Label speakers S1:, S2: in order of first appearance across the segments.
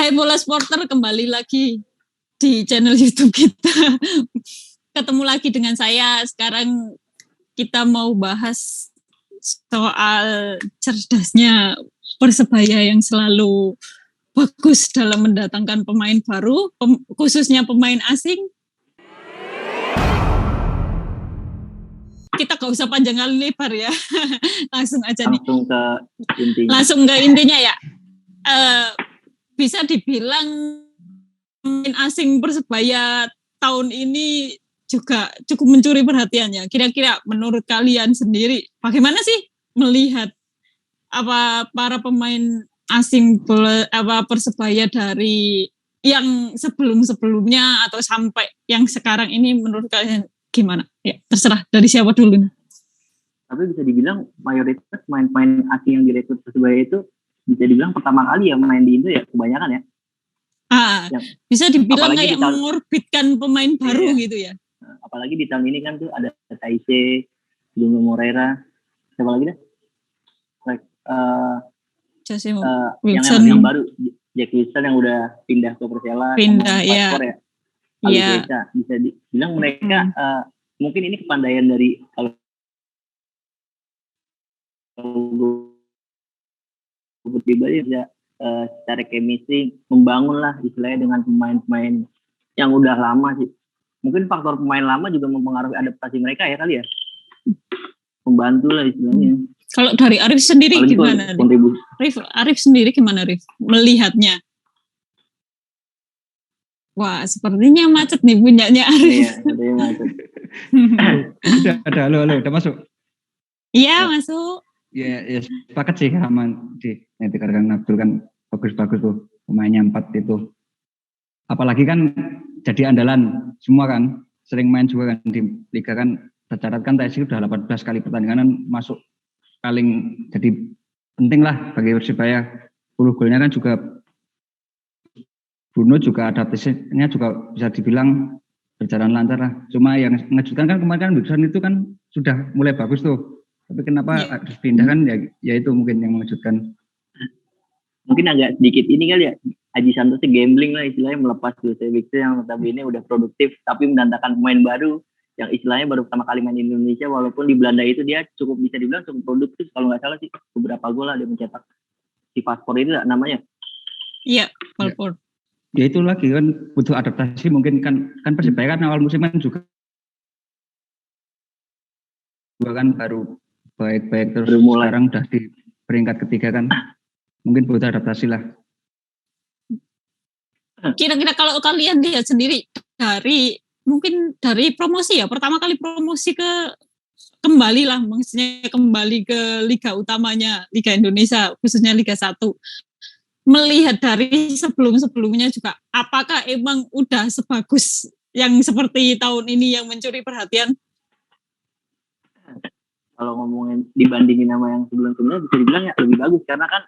S1: Hai Bola Sporter, kembali lagi di channel YouTube kita. Ketemu lagi dengan saya. Sekarang kita mau bahas soal cerdasnya Persebaya yang selalu bagus dalam mendatangkan pemain baru, khususnya pemain asing. Kita gak usah panjang kali lebar ya. Langsung aja nih. Langsung ke intinya ya. Bisa dibilang pemain asing Persebaya tahun ini juga cukup mencuri perhatiannya. Kira-kira menurut kalian sendiri bagaimana sih melihat para pemain asing Persebaya dari yang sebelum-sebelumnya atau sampai yang sekarang ini, menurut kalian gimana? Ya, terserah dari siapa dulu.
S2: Tapi bisa dibilang mayoritas pemain-pemain asing yang direkrut Persebaya itu bisa dibilang pertama kali ya main di Indo ya, kebanyakan ya.
S1: Bisa dibilang kayak mengorbitkan pemain baru gitu ya.
S2: Apalagi di tahun ini kan tuh ada Taise, Bruno Moreira, siapa lagi dah? Yang baru Jack Wilson yang udah pindah ke Persela.
S1: Pindah ya.
S2: Iya. Bisa dibilang mereka mungkin ini kepandaian dari kalau pribadi ya, secara chemistry membangun lah istilahnya dengan pemain-pemain yang udah lama sih. Mungkin faktor pemain lama juga mempengaruhi adaptasi mereka ya kali ya. Membantu lah istilahnya.
S1: Kalau dari Arif sendiri gimana? Arif sendiri gimana Arif melihatnya? Wah, sepertinya macet nih punyanya Arif.
S2: Iya, sepertinya macet.
S3: Halo, udah masuk?
S1: Iya, masuk.
S3: Ya, sepakat sih sama nanti karena Abdul kan bagus-bagus tuh pemainnya 4 itu. Apalagi kan jadi andalan semua kan, sering main juga kan di liga kan, tercatatkan Taisi udah 18 kali pertandingan masuk paling jadi penting lah bagi Persibaya. 10 golnya kan juga Bruno juga adaptasinya juga bisa dibilang berjalan lancar lah. Cuma yang mengejutkan kan kemarin kan Wilson itu kan sudah mulai bagus tuh. Tapi kenapa harus pindah kan ya itu mungkin yang mengejutkan.
S2: Mungkin agak sedikit ini kali ya, Aji Santos gambling lah istilahnya, melepas Jose Victor yang notabene udah produktif tapi mendatangkan pemain baru yang istilahnya baru pertama kali main di Indonesia, walaupun di Belanda itu dia cukup bisa dibilang cukup produktif, kalau nggak salah sih beberapa gol lah dia mencetak. Si Paspor itu namanya.
S1: Iya, Paspor.
S3: Ya itu lagi kan butuh adaptasi mungkin kan Persibaya kan awal musim kan juga kan baru baik-baik terus sekarang udah di peringkat ketiga kan mungkin butuh adaptasi lah.
S1: Kira-kira kalau kalian lihat sendiri mungkin dari promosi ya, pertama kali promosi kembali lah, maksudnya kembali ke liga utamanya Liga Indonesia khususnya Liga 1. Melihat dari sebelum-sebelumnya juga, apakah emang udah sebagus yang seperti tahun ini yang mencuri perhatian?
S2: Kalau ngomongin dibandingin sama yang sebelum-sebelumnya bisa dibilang ya lebih bagus, karena kan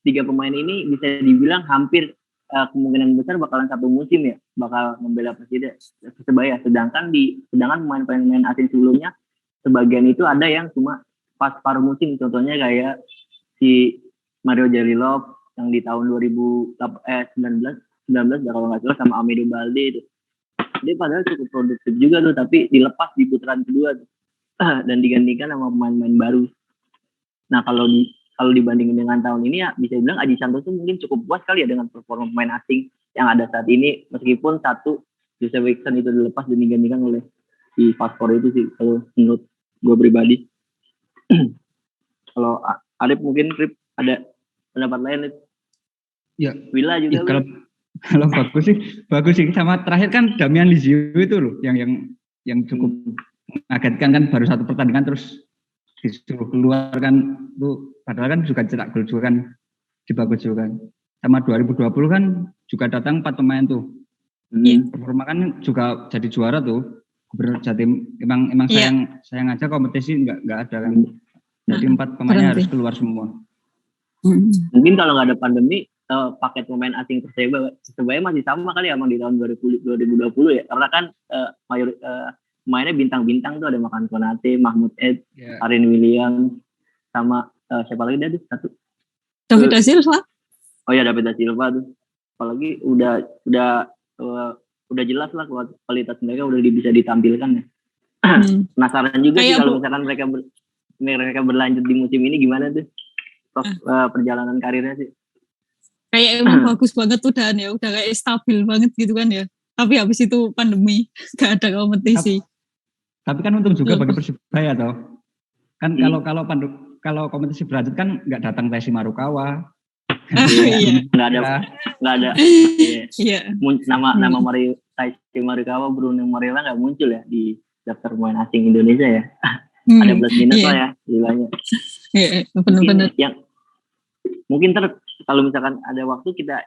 S2: 3 pemain ini bisa dibilang hampir kemungkinan besar bakalan satu musim ya, bakal membela Persebaya. Sedangkan pemain-pemain asing sebelumnya sebagian itu ada yang cuma pas paruh musim, contohnya kayak si Mario Jalilov yang di tahun 2019 kalau nggak salah sama Amido Balde itu. Dia padahal cukup produktif juga tuh, tapi dilepas di putaran kedua tuh. Dan digantikan sama pemain-pemain baru. Nah kalau dibandingin dengan tahun ini ya bisa dibilang Aji Santos tuh mungkin cukup puas kali ya dengan performa pemain asing yang ada saat ini, meskipun satu Jose Wilson itu dilepas dan digantikan oleh si Paspor itu sih kalau menurut gue pribadi. Kalau Arif mungkin ada pendapat lain?
S3: Ya.
S2: Willa juga.
S3: Ya, kalau bagus sih sama terakhir kan Damian Lizio itu loh yang cukup mengagetkan kan, baru satu pertandingan terus disuruh keluar kan, tuh padahal kan juga cetak gol juga kan, bagus juga kan. Sama 2020 kan juga datang 4 pemain tuh. Performa kan juga jadi juara tuh. Gubernur Jatim emang sayang aja kompetisi nggak ada kan. Jadi 4 pemainnya harus keluar semua.
S2: Mungkin kalau nggak ada pandemi, paket pemain asing Persebaya masih sama kali ya emang di tahun 2020 ya, karena kan mainnya bintang-bintang tuh, ada Makan Konate, Mahmud Ed, Arin William, sama siapa lagi dah satu?
S1: David da Silva.
S2: Oh ya, David da Silva tuh. Apalagi udah jelas lah kualitas mereka udah bisa ditampilkan ya. Penasaran juga sih kalau misalkan mereka berlanjut di musim ini gimana tuh perjalanan karirnya sih.
S1: Kayak emang bagus banget udah kayak stabil banget gitu kan ya. Tapi habis itu pandemi, gak ada kompetisi.
S3: Tapi kan untung juga bagi Persibaya toh. Kan kalau kompetisi berlanjut kan nggak datang Taishi Marukawa.
S2: Iya. Nggak ada.
S1: Iya.
S2: Nama Taishi Marukawa, Bruno Moreira nggak muncul ya di daftar pemain asing Indonesia ya. Ada plus minus lah ya istilahnya.
S1: Iya, benar-benar.
S2: Mungkin kalau misalkan ada waktu kita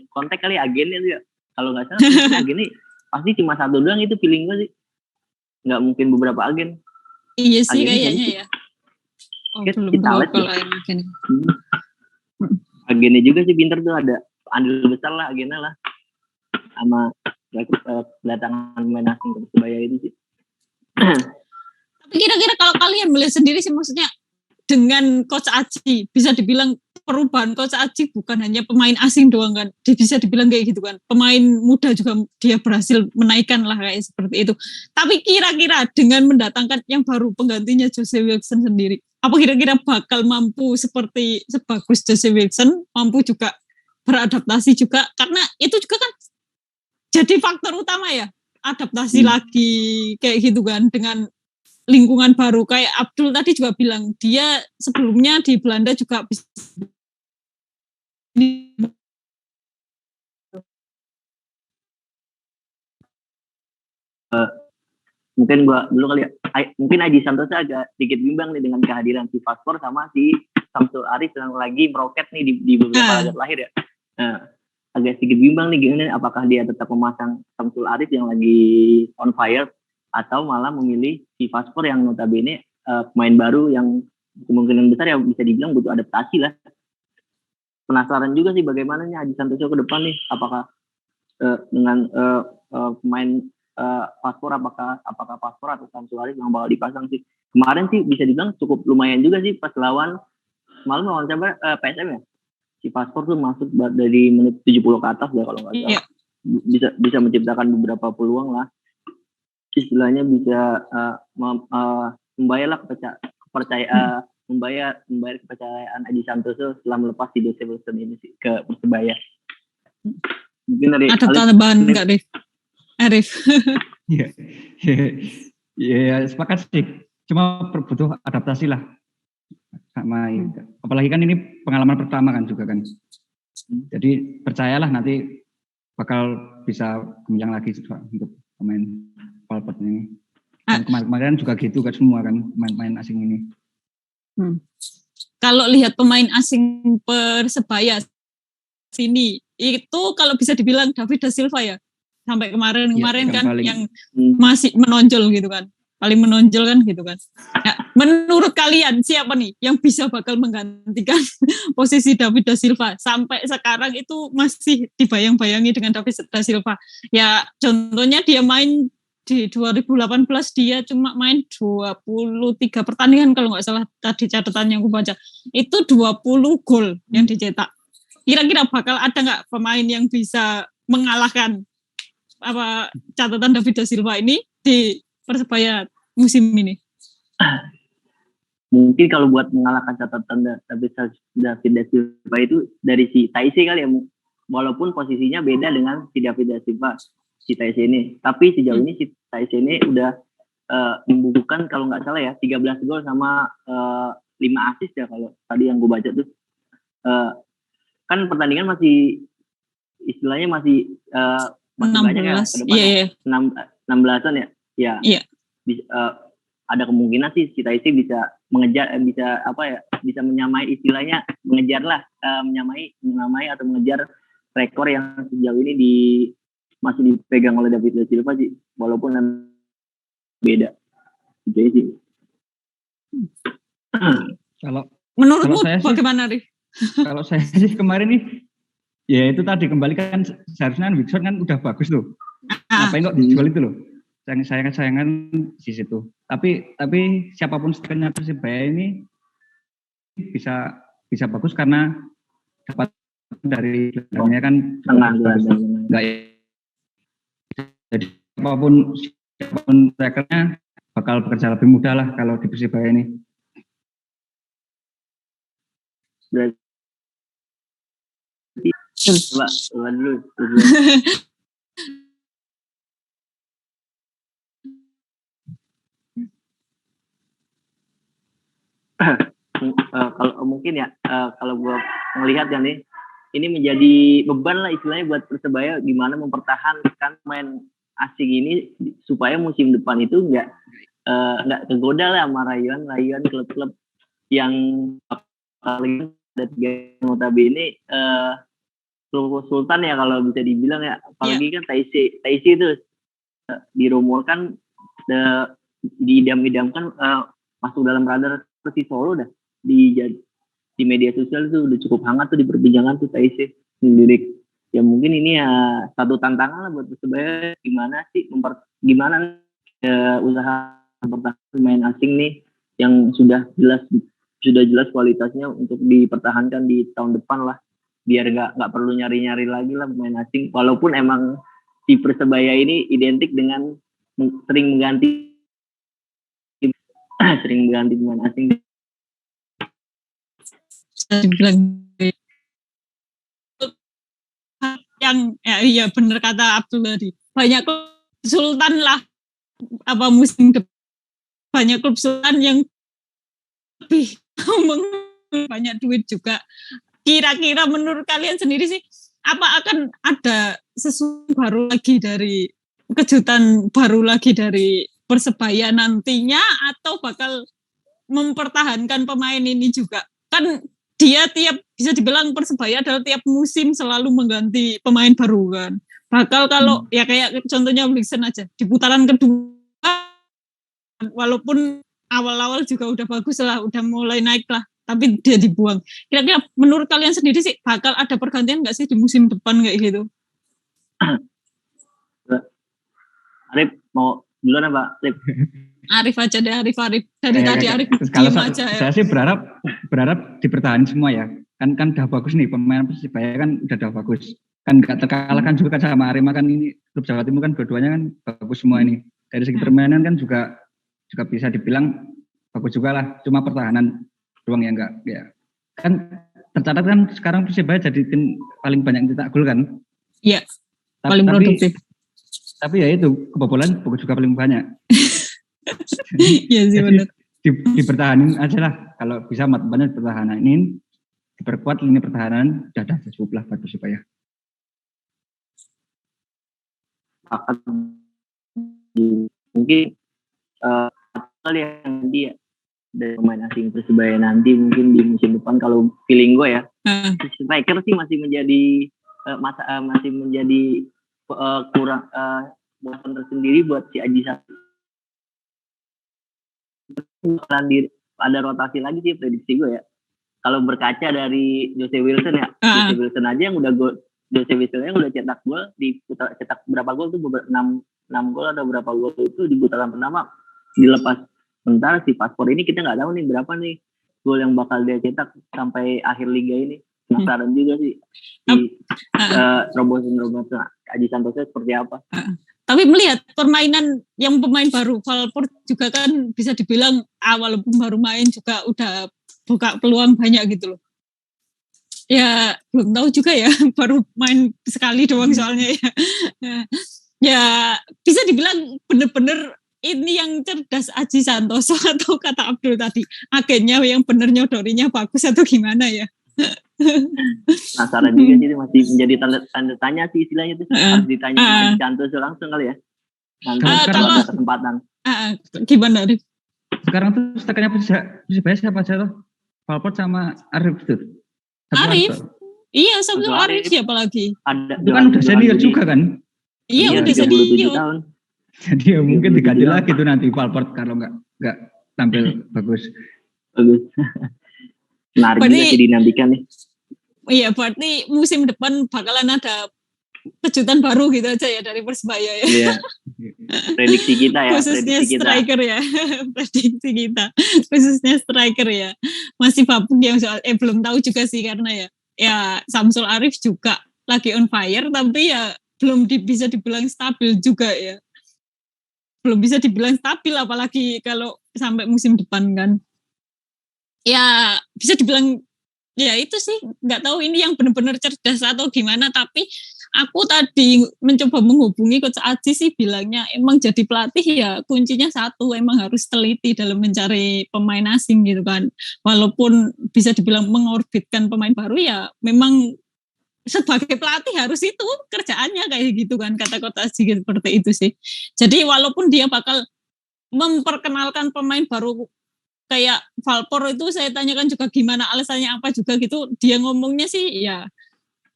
S2: kontak kali agennya tuh ya. Kalau nggak salah agennya pasti cuma satu doang, itu feeling gue sih. Nggak mungkin beberapa agen.
S1: Iya sih kayaknya ya.
S2: Belum tahu kalau agen. Agennya juga sih pinter tuh, ada andil besar lah agennya lah. Sama kedatangan pemain asing ke Persebaya itu sih.
S1: Tapi kira-kira kalau kalian melihat sendiri sih, maksudnya dengan Coach Aji, bisa dibilang perubahan Coach Aji bukan hanya pemain asing doang kan, bisa dibilang kayak gitu kan, pemain muda juga dia berhasil menaikkan lah kayak seperti itu. Tapi kira-kira dengan mendatangkan yang baru penggantinya Jose Wilson sendiri, apa kira-kira bakal mampu seperti sebagus Jose Wilson, mampu juga beradaptasi juga, karena itu juga kan jadi faktor utama ya, adaptasi lagi kayak gitu kan dengan lingkungan baru. Kayak Abdul tadi juga bilang dia sebelumnya di Belanda juga bisa
S2: mungkin gua dulu kali ya, mungkin Aji Santoso agak sedikit bimbang nih dengan kehadiran si Paspor sama si Samsul Aris yang lagi meroket nih di beberapa laga terakhir ya. Agak sedikit bimbang nih gimana, apakah dia tetap memasang Samsul Aris yang lagi on fire atau malah memilih si Paspor yang notabene pemain baru yang kemungkinan besar ya bisa dibilang butuh adaptasi lah. Penasaran juga sih bagaimana nih Aji Santoso ke depan nih, apakah dengan pemain Paspor, apakah Paspor atau Samsul Aris yang bakal dipasang sih. Kemarin sih bisa dibilang cukup lumayan juga sih pas lawan PSM ya. Si Paspor tuh masuk dari menit 70 ke atas ya kalau nggak salah. Bisa menciptakan beberapa peluang lah. Istilahnya bisa membayar kepercayaan Aji Santoso setelah melepas si Jose Wilson ini sih ke Persebaya. Mungkin dari
S1: ada tambahan nggak Arif?
S3: Iya, sepakat sih. Cuma butuh adaptasi lah. Sama apalagi kan ini pengalaman pertama kan juga kan. Jadi percayalah nanti bakal bisa gemilang lagi untuk pemain Valpert ini. Kemarin juga gitu kan semua kan pemain asing ini.
S1: Kalau lihat pemain asing Persebaya sini itu kalau bisa dibilang David da Silva ya, sampai kemarin kan yang masih menonjol gitu kan, paling menonjol kan gitu kan. Nah, menurut kalian siapa nih yang bisa bakal menggantikan posisi David da Silva? Sampai sekarang itu masih dibayang-bayangi dengan David da Silva. Ya contohnya dia main di 2018 dia cuma main 23 pertandingan kalau nggak salah tadi catatan yang aku baca. Itu 20 gol yang dicetak. Kira-kira bakal ada nggak pemain yang bisa mengalahkan catatan David da Silva ini di Persebaya musim ini?
S2: Mungkin kalau buat mengalahkan catatan David da Silva itu dari si Taisi kali ya, walaupun posisinya beda dengan si David da Silva. Si Taisi ini, tapi sejauh ini si Taisi ini udah membukukan kalau nggak salah ya 13 gol sama 5 assist ya kalau tadi yang gue baca tuh. Kan pertandingan masih istilahnya masih
S1: 16
S2: banyak ya ke depan. 16-an ya. Ya.
S1: Iya.
S2: Ada kemungkinan sih si Taisi bisa mengejar bisa menyamai istilahnya menyamai atau mengejar rekor yang sejauh ini masih dipegang oleh David da Silva sih, walaupun beda. Gitu sih.
S3: Kalau
S1: menurutmu bagaimana, Rif?
S3: Kalau saya sih kemarin nih, ya itu tadi kembali kan seharusnya Wilson kan udah bagus loh. Ngapain kok dijual itu loh? Sayangan di situ. Tapi siapapun strikernya Persebaya ini bisa bagus karena dapat dari gelandangnya kan
S2: tengah
S3: nggak jadi apapun strikernya bakal bekerja lebih mudah lah kalau di Persibaya ini.
S2: Berarti coba dulu. Kalau mungkin ya kalau gue melihat ya nih, ini menjadi beban lah istilahnya buat Persebaya gimana mempertahankan main asing ini supaya musim depan itu nggak kegoda lah sama rayuan klub-klub yang paling ada 3 notabene klub Sultan ya kalau bisa dibilang ya, apalagi kan Taisi itu dirumorkan diidam-idamkan masuk dalam radar Persis Solo dah di media sosial itu udah cukup hangat tuh diperbincangan tuh Taisi sendiri. Ya mungkin ini ya satu tantangan lah buat Persebaya gimana usaha mempertahankan pemain asing nih yang sudah jelas kualitasnya untuk dipertahankan di tahun depan lah, biar nggak perlu nyari-nyari lagi lah pemain asing, walaupun emang di Persebaya ini identik dengan sering mengganti pemain asing.
S1: Yang iya benar kata Abdul tadi, banyak Sultan lah musim depan banyak klub Sultan yang lebih banyak duit juga. Kira-kira menurut kalian sendiri sih, apa akan ada sesuatu baru lagi dari kejutan baru lagi dari Persebaya nantinya, atau bakal mempertahankan pemain ini juga? Kan dia bisa dibilang Persebaya adalah tiap musim selalu mengganti pemain baru kan. Bakal kalau ya kayak contohnya Wilson aja di putaran kedua, walaupun awal-awal juga udah bagus lah, udah mulai naik lah, tapi dia dibuang. Kira-kira menurut kalian sendiri sih bakal ada pergantian nggak sih di musim depan kayak gitu?
S2: Arif mau duluan apa?
S1: Arif aja deh, Arif dari tadi Arif
S3: kalau
S1: aja.
S3: Saya sih berharap dipertahankan semua ya. Kan udah bagus nih pemain Persibaya kan udah bagus. Kan nggak terkalahkan juga kan sama Arema kan, ini klub Jawa Timur kan dua-duanya kan bagus semua ini. Dari segi permainan kan juga bisa dibilang bagus juga lah. Cuma pertahanan doang yang enggak ya. Kan tercatat kan sekarang Persibaya jadi tim paling banyak cetak gol kan?
S1: Iya. Paling produktif.
S3: Tapi ya itu kebobolan juga paling banyak.
S1: Iya sih benar.
S3: Dipertahanin aja lah. Kalau bisa banyak pertahanan ini diperkuat lini pertahanan, udah cukup lah buat Persibaya.
S2: Mungkin hal yang dia dari pemain asing Persibaya nanti mungkin di musim depan, kalau feeling gue ya, striker sih masih menjadi kurang buatan tersendiri buat si Aji Santoso. Ada rotasi lagi sih prediksi gue ya. Kalau berkaca dari Jose Wilson ya, Jose Wilson aja yang udah cetak gol cetak berapa gol tuh, 6 gol atau berapa gol itu di putaran pertama dilepas. Sementara si Paspor ini kita nggak tahu nih berapa nih gol yang bakal dia cetak sampai akhir liga ini. Penasaran juga sih terobosan Aji Santoso seperti apa.
S1: Tapi melihat permainan yang pemain baru, Valport juga kan bisa dibilang walaupun baru main juga udah buka peluang banyak gitu loh. Ya belum tahu juga ya, baru main sekali doang soalnya ya. Ya bisa dibilang bener-bener ini yang cerdas Aji Santoso atau kata Abdul tadi, agennya yang bener nyodorinya bagus atau gimana ya.
S2: Penasaran juga sih, masih menjadi tanda tanya sih istilahnya tuh. Harus ditanya Aji Santoso langsung kali ya. Kalau ada kesempatan.
S1: Gimana Arif?
S3: Sekarang tuh stakernya Persibaya siapa aja tuh? Valport sama Arif tuh.
S1: Arif? Iya, sama Arif siapa lagi?
S3: Itu kan udah senior juga kan?
S1: Iya, udah senior.
S2: Tahun.
S3: Jadi ya mungkin diganti lagi tuh nanti Valport kalau nggak tampil bagus.
S2: Menarik juga sih dinantikan nih.
S1: Iya, berarti musim depan bakalan ada kejutan baru gitu aja ya dari Persebaya ya.
S2: Iya. Prediksi kita ya.
S1: Khususnya striker ya. Prediksi kita. Khususnya striker ya. Masih babuk yang soal belum tahu juga sih karena ya ya Samsul Arif juga lagi on fire, tapi ya belum bisa dibilang stabil juga ya. Belum bisa dibilang stabil, apalagi kalau sampai musim depan kan. Ya bisa dibilang, ya itu sih, nggak tahu ini yang benar-benar cerdas atau gimana, tapi aku tadi mencoba menghubungi Coach Aji sih bilangnya emang jadi pelatih ya kuncinya satu, emang harus teliti dalam mencari pemain asing gitu kan. Walaupun bisa dibilang mengorbitkan pemain baru, ya memang sebagai pelatih harus itu kerjaannya kayak gitu kan, kata Coach Aji seperti itu sih. Jadi walaupun dia bakal memperkenalkan pemain baru kayak Valpor itu, saya tanyakan juga gimana alasannya apa juga gitu, dia ngomongnya sih ya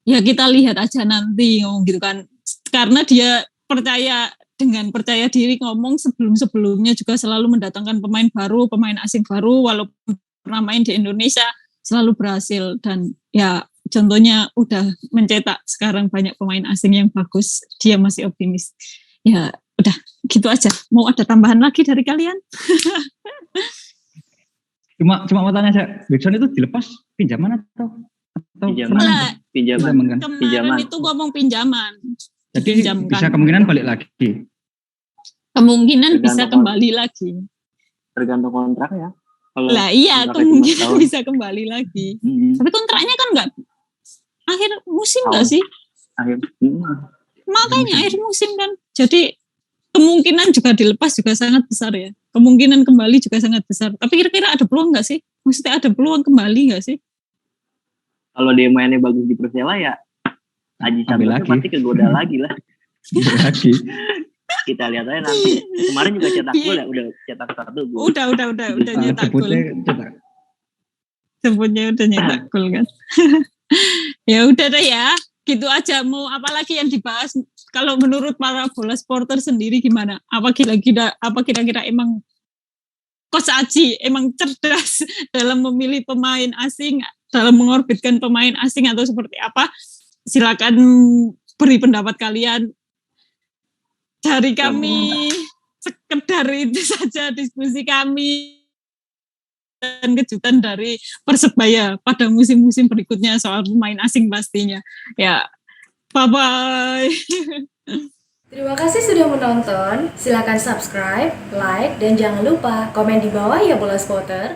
S1: kita lihat aja nanti ngomong gitu kan, karena dia percaya diri ngomong sebelumnya juga selalu mendatangkan pemain baru, pemain asing baru, walaupun pernah main di Indonesia selalu berhasil, dan ya contohnya udah mencetak sekarang banyak pemain asing yang bagus, dia masih optimis. Ya udah gitu aja. Mau ada tambahan lagi dari kalian?
S3: Cuma mau tanya aja, Wilson itu dilepas pinjaman atau
S2: pinjaman kan?
S1: Kemarin itu ngomong pinjaman.
S3: Jadi bisa kemungkinan balik lagi.
S1: Kemungkinan bisa kembali lagi.
S2: Tergantung kontrak ya.
S1: Lah iya, kemungkinan bisa kembali lagi. Tapi kontraknya kan nggak akhir musim nggak sih? Makanya akhir musim kan. Jadi kemungkinan juga dilepas juga sangat besar ya. Kemungkinan kembali juga sangat besar. Tapi kira-kira ada peluang nggak sih? Maksudnya ada peluang kembali nggak sih?
S2: Kalau dia mainnya bagus di Persela ya, Aji Santoso pasti kegoda lagi lah.
S3: Lagi.
S2: Kita lihat aja nanti. Kemarin juga cetak gol ya, udah cetak 1 gol.
S1: Udah nyetak gol. Sebutnya udah nyetak gol kan. Ya udah deh ya, gitu aja. Mau apa lagi yang dibahas? Kalau menurut para bola supporter sendiri gimana? Apa kira-kira emang Coach Aji emang cerdas dalam memilih pemain asing, dalam mengorbitkan pemain asing, atau seperti apa? Silakan beri pendapat kalian. Dari kami sekedar itu saja diskusi kami dan kejutan dari Persebaya pada musim-musim berikutnya soal pemain asing pastinya. Ya, bye-bye.
S4: Terima kasih sudah menonton. Silakan subscribe, like, dan jangan lupa komen di bawah ya bola spotter.